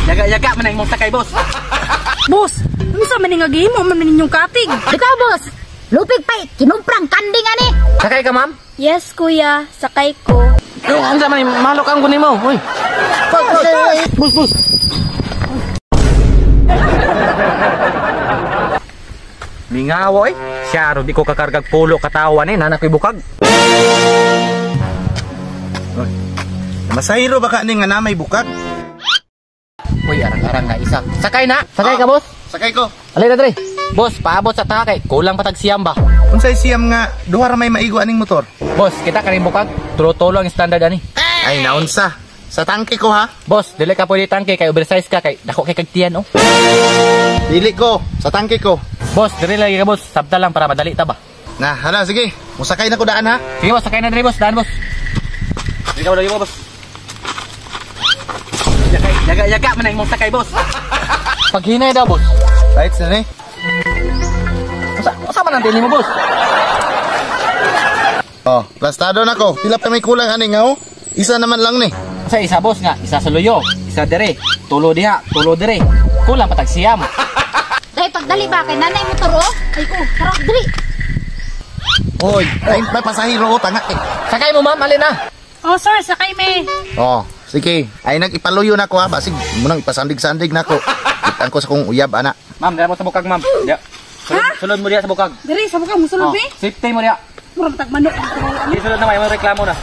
Yaga man ang mong sakay, boss. Boss, ano sa maningagi mo man ninyong katig? Ikaw, boss. Lupig pa'y, kinumprang kanding ani. Sakay ka, ma'am? Yes, kuya. Sakay ko. Ano sa man malok ang kunin mo? Uy. Boss. Mingawo eh. Siya di ko kakargag pulo katawan eh. Nanak ko'y bukag. Masahiro baka ni nga namay bukag. Uy, arang-arang na isa. Sakay na. Sakay ka, boss. Sakay ko. Alay na, Dre. Boss, paabot sa takay. Kulang patag siyam ba? Unsay siyam nga duha ra may maigo aning motor. Boss, kita kaning bukag. Tulo-tulo ang standard ani. Ay naunsa. Sa tangke ko ha. Boss, dili ka pwede tangke kay oversize ka kay dako kay kagtiyan oh. Dili ko sa tangke ko. Boss, dili lagi ka boss. Sabta lang para madali ta ba. Nah, hala sige. Musakay na ko daan ha. Sige boss, sakay na dre boss. Daan boss. Sige ka lagi mo boss. Yaga man ang mong sakay boss. Paghinay daw boss. Right na ni. Usa man ang tini mo boss. Oh, plastado na ko. Pila pa may kulang ani nga oh. Isa naman lang ni. Sa isa boss nga, isa sa luyo, isa dire. Tulo diha, tulo dire. Kulang patag siyam. Dahil pagdali ba kay nanay motor oh? Ay ko, tara, dali. Oy, ay may pasahero ko tanga eh. Sakay mo ma'am, alin na. Oh sir, sakay me. Oh, sige. Ay nagipaluyo na ko ha. Basig munang ipasandig-sandig na ko. Kitan ko sa kong uyab ana. Ma'am, dira mo sa bukag ma'am. Diya. Sulod mo diha sa bukag. Diri, sa bukang musulod be. Safety mo diha. Murang tagmanok. Di sulod na may reklamo na.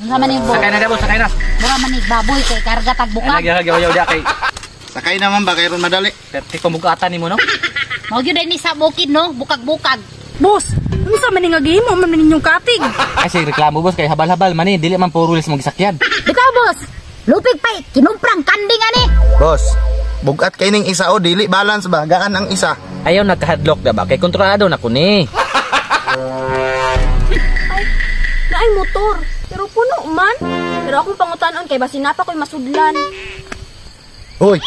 Mura manig bo. Sakay na boss, sakay na. Mura manig baboy kay karga tagbukag. Ay nagyaw diha kay. Sakay naman ba kay ron madali? Perti pamugatan nimo no. Mao gyud ni sa bukid no, bukag-bukag. Boss, ano sa maningagi mo man ninyong katig? Ay sige reklamo boss kay habal-habal man dili man puro lis mo gisakyan. Ikaw, boss. Lupig pa'y, kinumprang kanding ani. Boss, bugat kay ning isa o dili balance ba gaan ang isa. Ayaw nagka-headlock da ba kay kontrolado na kuni. Naay motor. Pero puno man. Pero akong pangutanon kay basin na pa ko'y masudlan. Hoy,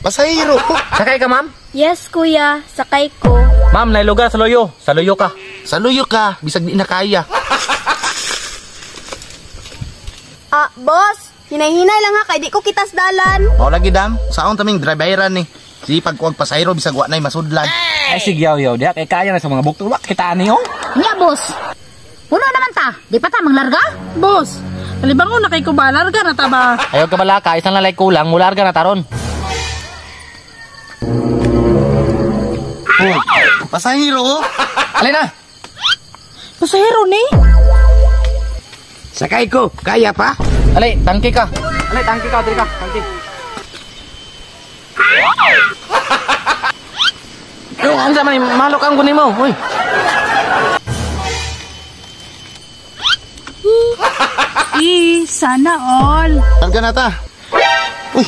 pasahero ko. Sakay ka ma'am? Yes, kuya. Sakay ko. Ma'am, nay lugar sa loyo. Sa loyo ka. Sa luyo ka, bisag di na kaya. Ah, boss. Hinay-hinay lang ha kay di ko kitas dalan. O lagi dam, saon taming driveran ni. Sipag ko ang pasahero bisag wa nay masudlan. Ay sige yaw diha kay kaya na sa mga bukto. Wak kita ani oh. Nya, boss. Puno naman ta. Di pa ta manglarga? Boss, kalibangon na kay kubalar ka na taba. Ayaw ka balaka, isang lalay kulang, mularga na taron. Hoy, pasahero ko. Alin na. Pasahero ni. Sakay ko, kaya pa? Alay, tangki ka. Alay, tangki ka, diri ka, tangki. Ano sa man malok ang kunin mo? Uy. Sana all. Targa na ta. Uy,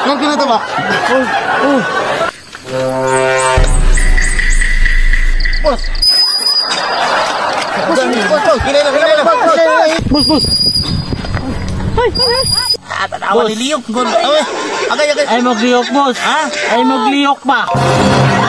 targa na ta ba? Boss. Bus. Tanawa ni Liyok. Agay. Ay magliyok boss. Ha? Ay magliyok ba?